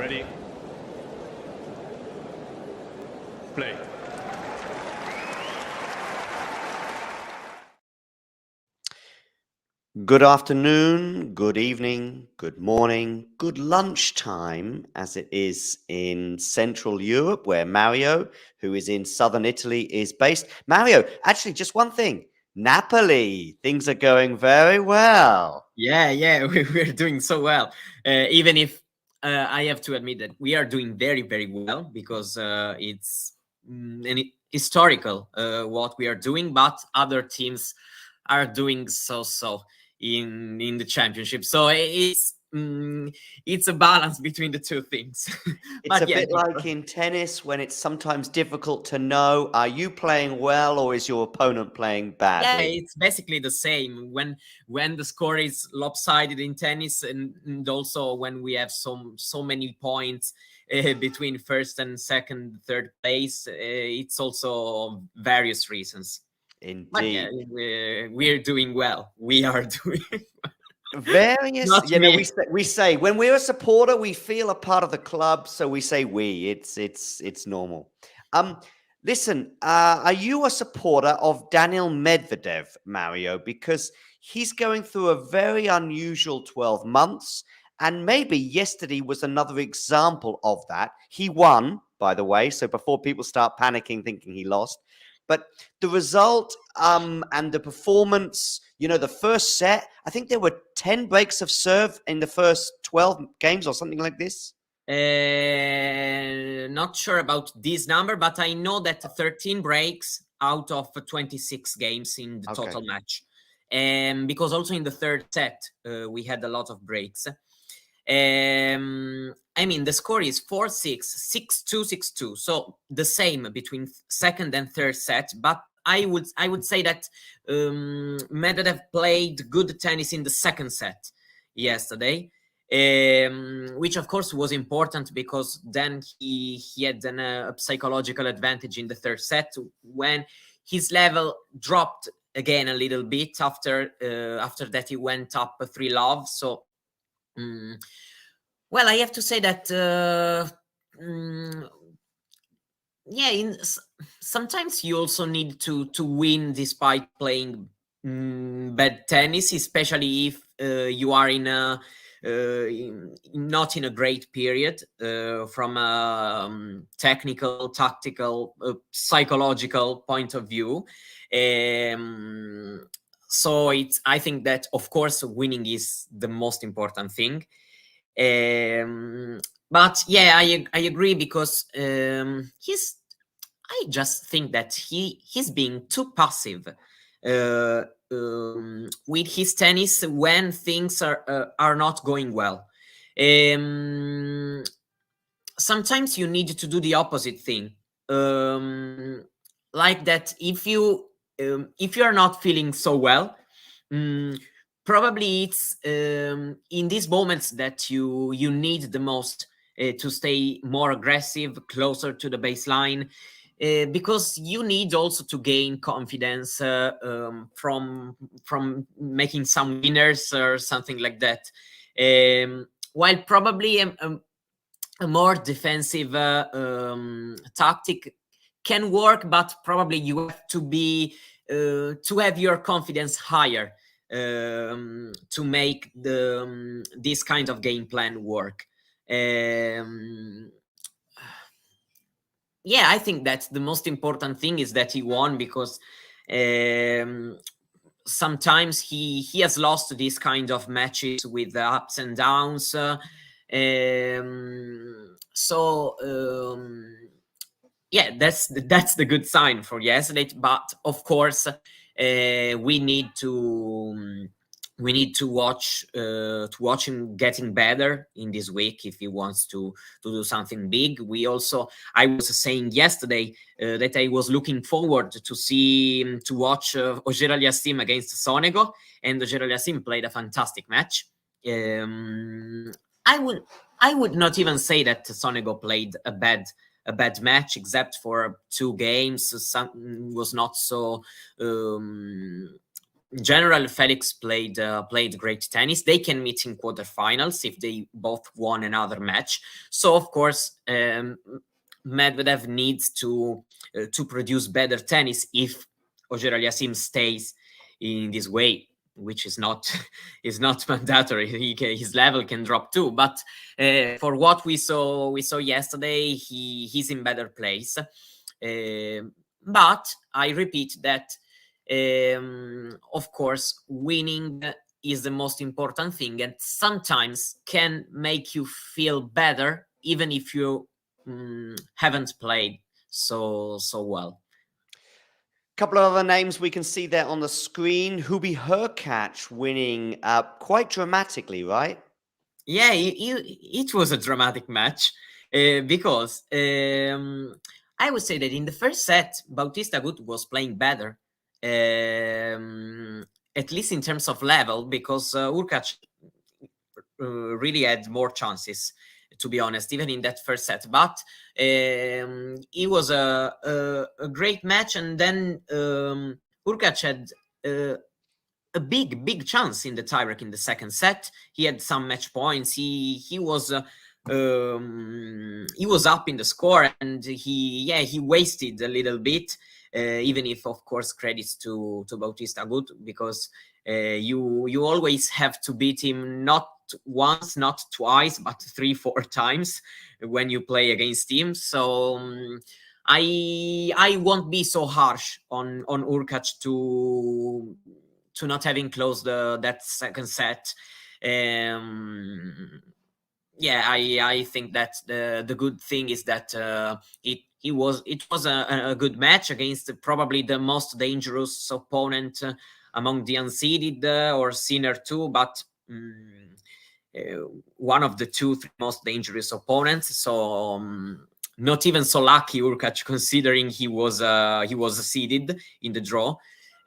Ready? Play. Good afternoon, good evening, good morning, good lunchtime, as it is in Central Europe, where Mario, who is in southern Italy, is based. Mario, actually, just one thing. Napoli, things are going very well. Yeah, we're doing so well. Even if I have to admit that we are doing very, very well because it's historical what we are doing, but other teams are doing so in the championship. So it's a balance between the two things. It's a bit like in tennis when it's sometimes difficult to know, are you playing well or is your opponent playing badly? Yeah, it's basically the same when the score is lopsided in tennis, and also when we have so many points between first and second, third place. It's also various reasons. Indeed. But yeah, we're doing well. We are doing various. Not You know, me. we say when we're a supporter, we feel a part of the club, so we say we. It's normal. Listen, are you a supporter of Daniil Medvedev, Mario? Because he's going through a very unusual 12 months, and maybe yesterday was another example of that. He won, by the way, so before people start panicking thinking he lost. But the result and the performance, you know, the first set, I think there were 10 breaks of serve in the first 12 games or something like this. Not sure about this number, but I know that 13 breaks out of 26 games in the total match. Because also in the third set, we had a lot of breaks. I mean, the score is 4-6, 6-2, 6-2. So the same between second and third set. But I would say that Medvedev played good tennis in the second set yesterday, which of course was important because then he had a psychological advantage in the third set when his level dropped again a little bit after that he went up 3-love. So well, I have to say that yeah, sometimes you also need to win despite playing bad tennis, especially if you are not in a great period from a technical, tactical, psychological point of view. So I think that of course winning is the most important thing. But yeah, I agree because I just think that he's being too passive with his tennis when things are not going well. Sometimes you need to do the opposite thing, like that. If you are not feeling so well, probably it's in these moments that you need the most to stay more aggressive, closer to the baseline, because you need also to gain confidence from making some winners or something like that. While probably a more defensive tactic can work, but probably you have to be to have your confidence higher to make this kind of game plan work. Yeah, I think that the most important thing is that he won because sometimes he has lost these kind of matches with ups and downs. Yeah, that's the good sign for yesterday. But of course, we need to watch him getting better in this week if he wants to do something big. I was saying yesterday that I was looking forward to watch Auger-Aliassime against Sonego, and Auger-Aliassime played a fantastic match. I would not even say that Sonego played a bad match, except for 2 games. Some was not so in general, Felix played great tennis. They can meet in quarterfinals if they both won another match. So of course, Medvedev needs to produce better tennis if Auger-Aliassime stays in this way, which is not is not mandatory. His level can drop too. But for what we saw yesterday, he's in better place. But I repeat that. Of course, winning is the most important thing, and sometimes can make you feel better even if you haven't played so well. Couple of other names we can see there on the screen. Hubie Hurkacz winning quite dramatically, right? Yeah, it was a dramatic match because I would say that in the first set, Bautista Agut was playing better. At least in terms of level, because Hurkacz really had more chances, to be honest, even in that first set. But it was a great match, and then Hurkacz had a big chance in the tiebreak in the second set. He had some match points. He was up in the score, and he wasted a little bit. Even if, of course, credits to Bautista Agut, because you always have to beat him not once, not twice, but 3-4 times when you play against him. So I won't be so harsh on Hurkacz to not having closed that second set. I think that the good thing is that it was a good match against probably the most dangerous opponent among the unseeded or Sinner too, but one of the three most dangerous opponents. So not even so lucky Hurkacz, considering he was seeded in the draw.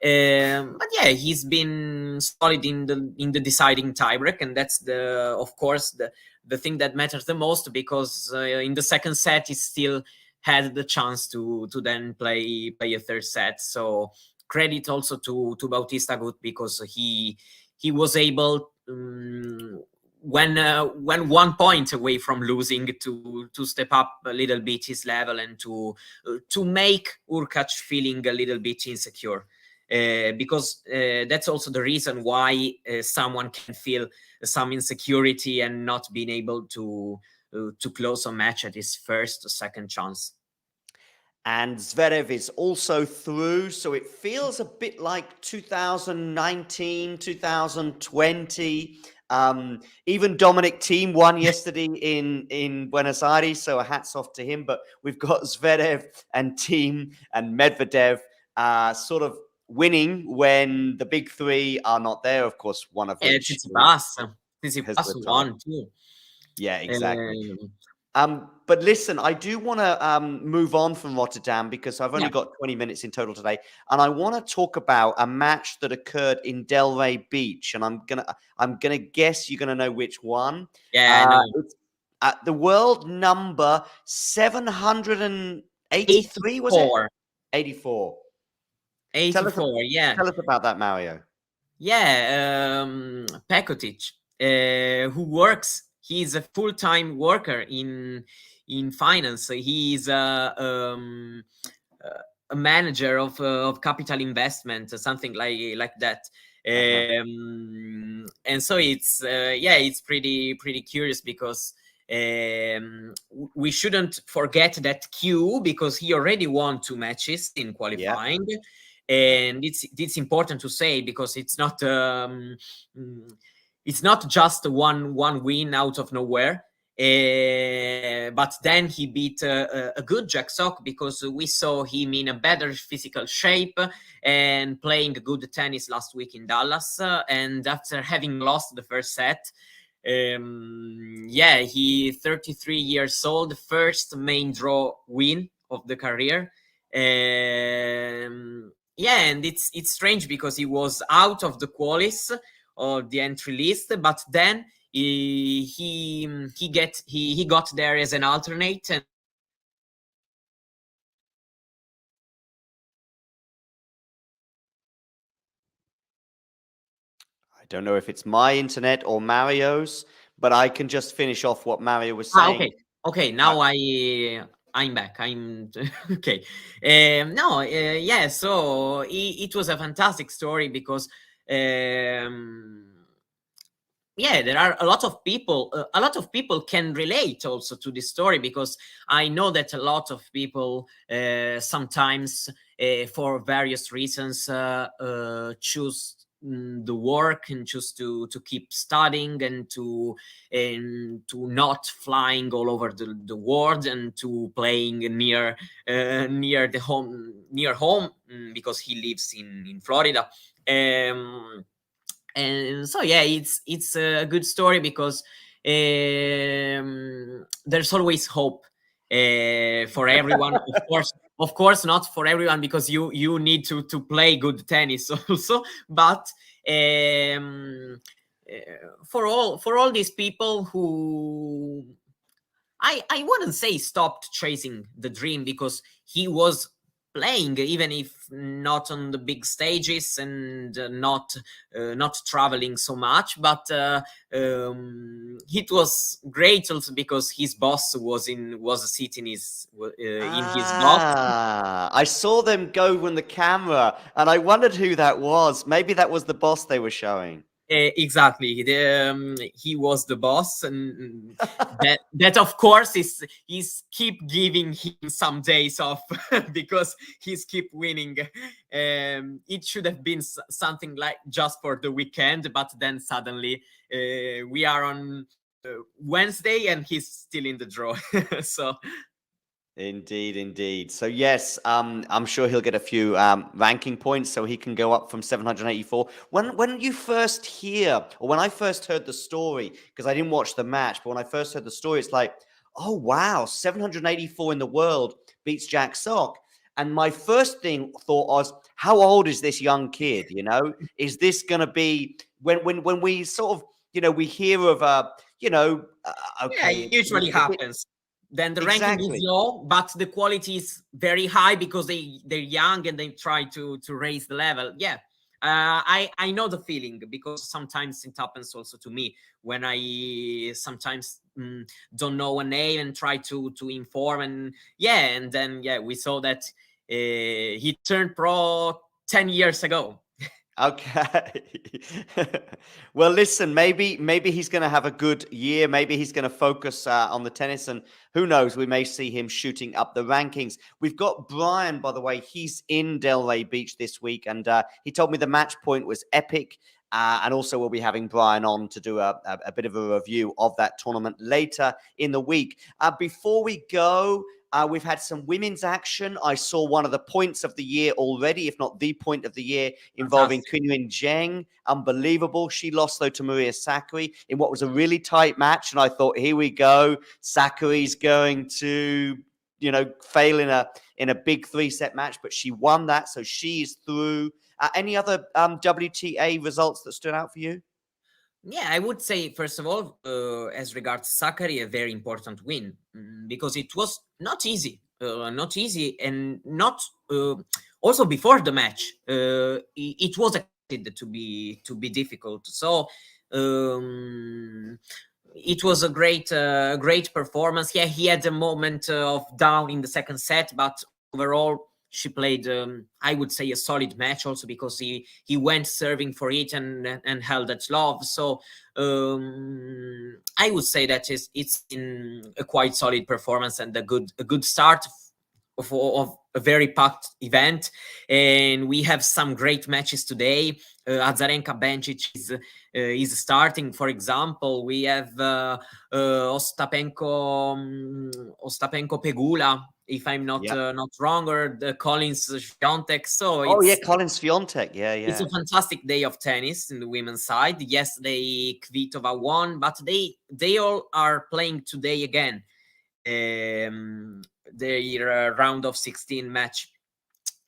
But yeah, he's been solid in the deciding tiebreak, and that's of course the thing that matters the most, because in the second set he still had the chance to then play a third set. So credit also to Bautista Agut, because he was able, when 1 point away from losing, to step up a little bit his level and to make Hurkacz feeling a little bit insecure. Because that's also the reason why someone can feel some insecurity and not being able to close a match at his first or second chance. And Zverev is also through, so it feels a bit like 2019, 2020. Even Dominic Thiem won yesterday in Buenos Aires, so a hats off to him. But we've got Zverev and Thiem and Medvedev sort of winning when the big three are not there. Of course, one of which Tsitsipas won too. Yeah, exactly. But listen, I do want to move on from Rotterdam, because I've only got 20 minutes in total today, and I want to talk about a match that occurred in Delray Beach, and I'm gonna guess you're gonna know which one. Yeah, I know. It's at the world number 783. Was it 84? 84, yeah. Tell us about that, Mario. Yeah, Pekotic, who works. He's a full-time worker in finance. He's a manager of capital investment, or something like that. And so it's pretty curious, because we shouldn't forget that Q, because he already won 2 matches in qualifying. Yeah. And it's important to say, because it's not just one win out of nowhere. But then he beat a good Jack Sock, because we saw him in a better physical shape and playing good tennis last week in Dallas. And after having lost the first set, he 33 years old, first main draw win of the career. And it's strange, because he was out of the qualis or the entry list, but then he got there as an alternate, and don't know if it's my internet or Mario's, but I can just finish off what Mario was saying. Okay. Now I'm back. I'm okay. No, yeah. So it was a fantastic story because yeah, there are a lot of people. A lot of people can relate also to this story because I know that a lot of people sometimes, for various reasons, choose the work and choose to keep studying and to not flying all over the world and to playing near home because he lives in Florida. And so yeah, it's a good story because there's always hope for everyone. Of course not for everyone, because you need to play good tennis also, but for all these people who I wouldn't say stopped chasing the dream, because he was playing, even if not on the big stages and not traveling so much. But it was great also because his boss was sitting in his box. I saw them go with the camera, and I wondered who that was. Maybe that was the boss they were showing. Exactly. He was the boss, and that of course is keep giving him some days off because he's keep winning. It should have been something like just for the weekend, but then suddenly we are on Wednesday and he's still in the draw. So Indeed. So yes, I'm sure he'll get a few ranking points, so he can go up from 784. When you first hear, or when I first heard the story, because I didn't watch the match, but when I first heard the story, it's like, oh wow, 784 in the world beats Jack Sock. And my first thought was, how old is this young kid? You know, is this gonna be when we sort of, you know, we hear of okay, yeah, it usually happens. Then the ranking is low, but the quality is very high because they're young and they try to raise the level. Yeah, I know the feeling, because sometimes it happens also to me when I sometimes don't know a name and try to inform, and then we saw that he turned pro 10 years ago. Okay. Well, listen, maybe he's going to have a good year. Maybe he's going to focus on the tennis, and who knows, we may see him shooting up the rankings. We've got Brian, by the way. He's in Delray Beach this week, and he told me the match point was epic. And also we'll be having Brian on to do a bit of a review of that tournament later in the week. Before we go, we've had some women's action. I saw one of the points of the year already, if not the point of the year, involving Qinwen Zheng. Unbelievable. She lost, though, to Maria Sakkari in what was a really tight match. And I thought, here we go. Sakkari's going to, fail in a big 3-set match. But she won that, so she's through. Any other WTA results that stood out for you? Yeah, I would say, first of all, as regards Sakkari, a very important win, because it was not easy, and not also before the match. It was expected to be difficult. So it was a great performance. Yeah, he had a moment of down in the second set, but overall she played, I would say, a solid match, also because he went serving for it and held that love. So I would say that it's in a quite solid performance and a good start of a very packed event. And we have some great matches today. Azarenka Bencic is starting. For example, we have Ostapenko Pegula, if I'm not wrong, or the Collins Swiatek. So Collins Swiatek. Yeah. It's a fantastic day of tennis in the women's side. Yesterday Kvitova won, but they all are playing today again. Their round of 16 match.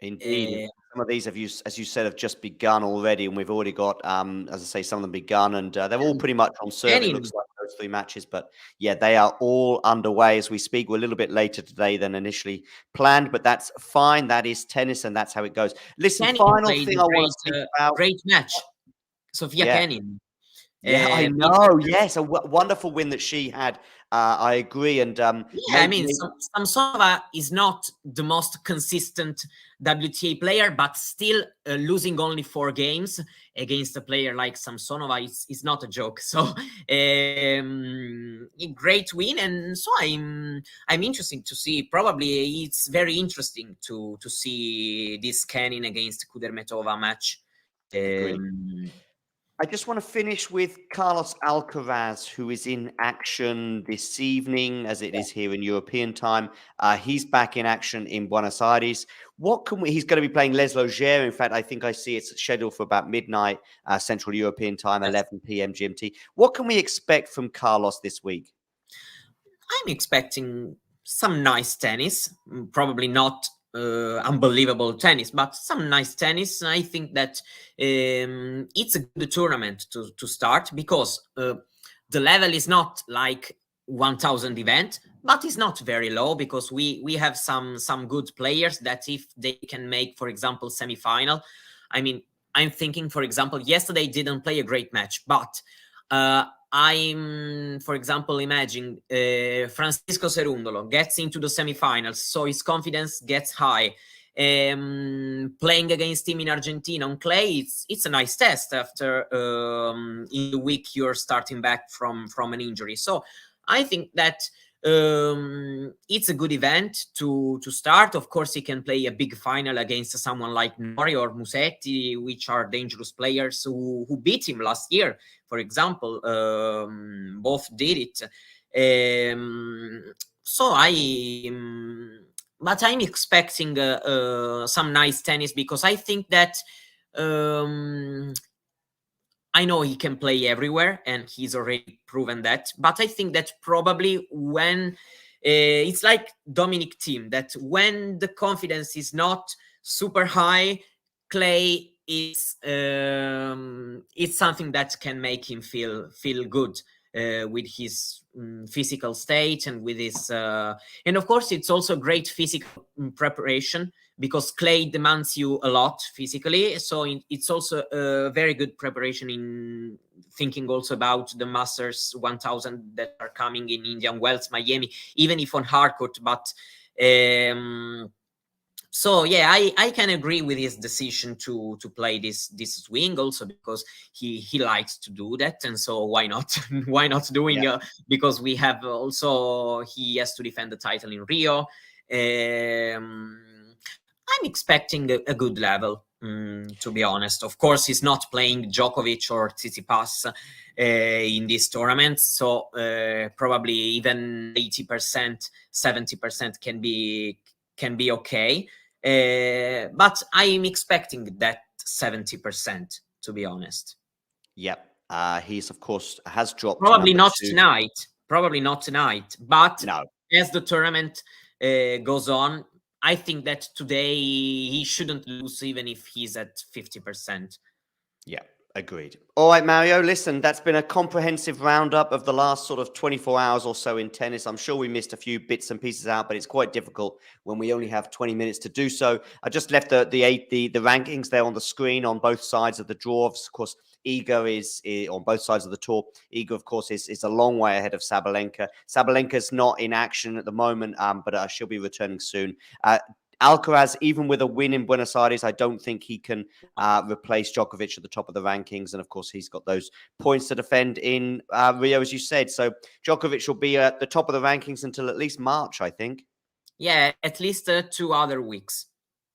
Indeed. Some of these, as you said, have just begun already, and we've already got, as I say, some of them begun, and they're all pretty much on serve. It looks like those 3 matches, but yeah, they are all underway as we speak. We're a little bit later today than initially planned, but that's fine. That is tennis, and that's how it goes. Listen, final thing I want to speak about. Great match. Sofia Yeah. Kenin. Yeah, I It's know. Yes, a wonderful win that she had. I agree. And Yeah, I mean, Samsonova is not the most consistent WTA player, but still losing only 4 games against a player like Samsonova is not a joke. So a great win, and so I'm interested to see. Probably it's very interesting to see this Kenin against Kudermetova match. Agreed. I just want to finish with Carlos Alcaraz, who is in action this evening, as it is here in European time. He's back in action in Buenos Aires. What can we? He's going to be playing Les Logères. In fact, I think I see it's scheduled for about midnight Central European time, 11 p.m. GMT. What can we expect from Carlos this week? I'm expecting some nice tennis, probably not unbelievable tennis, but some nice tennis. I think that it's a good tournament to start, because the level is not like 1000 event, but it's not very low, because we have some good players that if they can make, for example, semi-final. I mean, I'm thinking, for example, yesterday didn't play a great match, but I'm, for example, imagining Francisco Cerundolo gets into the semifinals, so his confidence gets high. Playing against him in Argentina on clay, it's a nice test after in the week you're starting back from an injury. So I think that it's a good event to start. Of course, he can play a big final against someone like Nori or Musetti, which are dangerous players who beat him last year, for example. Both did it. But I'm expecting some nice tennis, because I think that I know he can play everywhere, and he's already proven that. But I think that probably when it's like Dominic Thiem, that when the confidence is not super high, clay is it's something that can make him feel good with his physical state, and with his and of course it's also great physical preparation, because clay demands you a lot physically. So it's also a very good preparation in thinking also about the Masters 1000 that are coming in Indian Wells, Miami, even if on hard court. But so yeah, I can agree with his decision to play this swing, also because he likes to do that, and so why not why not doing because we have also, he has to defend the title in Rio. I'm expecting a good level, to be honest. Of course, he's not playing Djokovic or Tsitsipas in this tournament, so probably even 80%, 70% can be okay. But I'm expecting that 70%, to be honest. Yep. He's, of course, has dropped. Probably not tonight. But no. As the tournament goes on, I think that today he shouldn't lose, even if he's at 50%. Yeah, agreed. All right, Mario, listen, that's been a comprehensive roundup of the last sort of 24 hours or so in tennis. I'm sure we missed a few bits and pieces out, but it's quite difficult when we only have 20 minutes to do so. I just left the rankings there on the screen on both sides of the draw. Of course, Iga is on both sides of the tour. Iga, of course, is a long way ahead of Sabalenka. Sabalenka's not in action at the moment, but she'll be returning soon. Alcaraz, even with a win in Buenos Aires, I don't think he can replace Djokovic at the top of the rankings. And of course, he's got those points to defend in Rio, as you said. So Djokovic will be at the top of the rankings until at least March, I think. Yeah, at least 2 other weeks.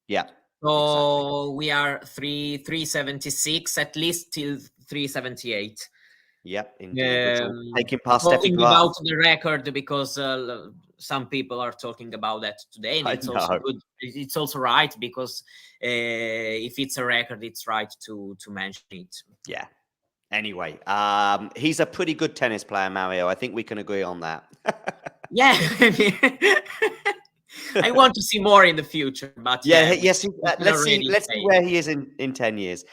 Yeah. So exactly. We are 376, at least till 378. Yep, indeed. Taking past talking Steffi Graf. About the record, because some people are talking about that today, and it's also good. It's also right, because if it's a record, it's right to mention it. Yeah. Anyway, he's a pretty good tennis player, Mario. I think we can agree on that. Yeah. I want to see more in the future, but yes. Let's see where he is in 10 years.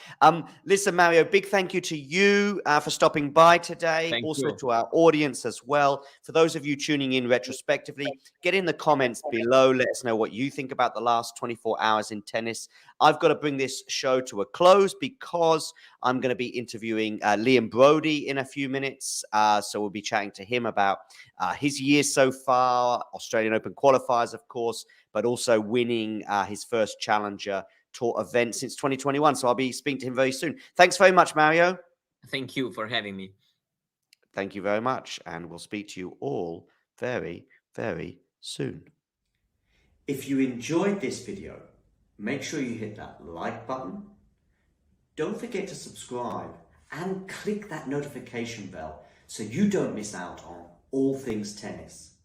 Listen, Mario, big thank you to you for stopping by today. Thank also you. To our audience as well. For those of you tuning in retrospectively, get in the comments below. Let us know what you think about the last 24 hours in tennis. I've got to bring this show to a close because I'm going to be interviewing Liam Brody in a few minutes. So we'll be chatting to him about his year so far, Australian Open qualifiers, of course, but also winning his first Challenger Tour event since 2021. So I'll be speaking to him very soon. Thanks very much, Mario. Thank you for having me. Thank you very much. And we'll speak to you all very, very soon. If you enjoyed this video, make sure you hit that like button. Don't forget to subscribe and click that notification bell so you don't miss out on all things tennis.